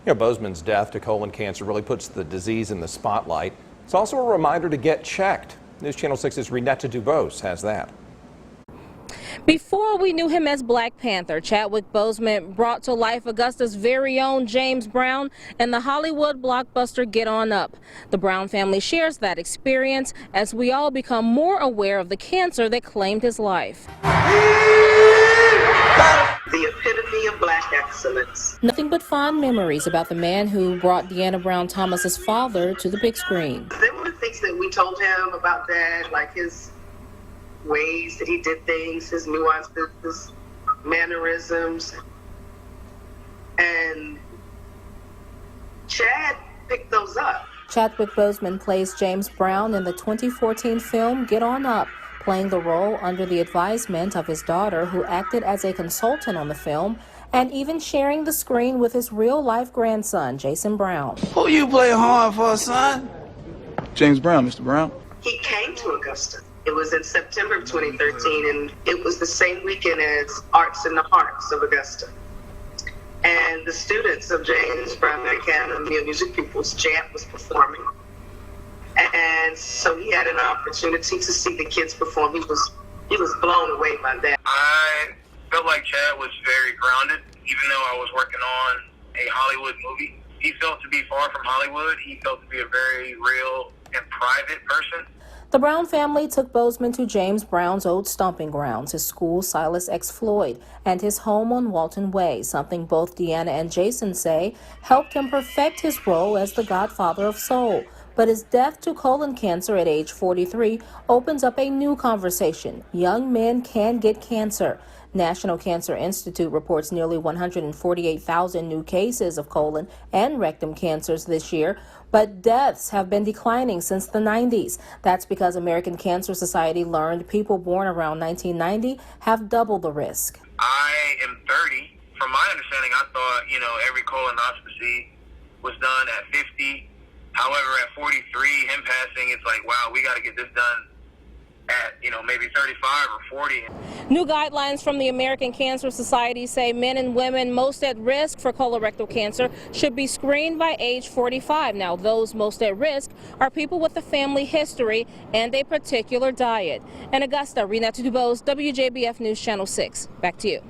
Boseman's death to colon cancer really puts the disease in the spotlight. It's also a reminder to get checked. News Channel 6's Renetta Dubose has that. Before we knew him as Black Panther, Chadwick Boseman brought to life Augusta's very own James Brown and the Hollywood blockbuster Get On Up. The Brown family shares that experience as we all become more aware of the cancer that claimed his life. The epitome of Black excellence. Nothing but fond memories about the man who brought Deanna Brown Thomas's father to the big screen. There were things that we told him about Dad, like his ways that he did things, his nuances, his mannerisms. And Chad picked those up. Chadwick Boseman plays James Brown in the 2014 film Get On Up, playing the role under the advisement of his daughter, who acted as a consultant on the film, and even sharing the screen with his real-life grandson, Jason Brown. Who you play hard for, son? James Brown, Mr. Brown. He came to Augusta. It was in September of 2013, and it was the same weekend as Arts in the Hearts of Augusta. And the students of James Brown Academy of Music Pupils, JAP, was performing. And so he had an opportunity to see the kids perform. He was blown away by that. I felt like Chad was very grounded, even though I was working on a Hollywood movie. He felt to be far from Hollywood. He felt to be a very real and private person. The Brown family took Boseman to James Brown's old stomping grounds, his school Silas X. Floyd, and his home on Walton Way, something both Deanna and Jason say helped him perfect his role as the godfather of soul. But his death to colon cancer at age 43 opens up a new conversation. Young men can get cancer. National Cancer Institute reports nearly 148,000 new cases of colon and rectum cancers this year, but deaths have been declining since the 90s. That's because American Cancer Society learned people born around 1990 have double the risk. I am 30. From my understanding, I thought, every colonoscopy was done at 50. However, at 43, him passing, it's like, wow, we got to get this done at, maybe 35 or 40. New guidelines from the American Cancer Society say men and women most at risk for colorectal cancer should be screened by age 45. Now, those most at risk are people with a family history and a particular diet. In Augusta, Renetta Dubose, WJBF News Channel 6. Back to you.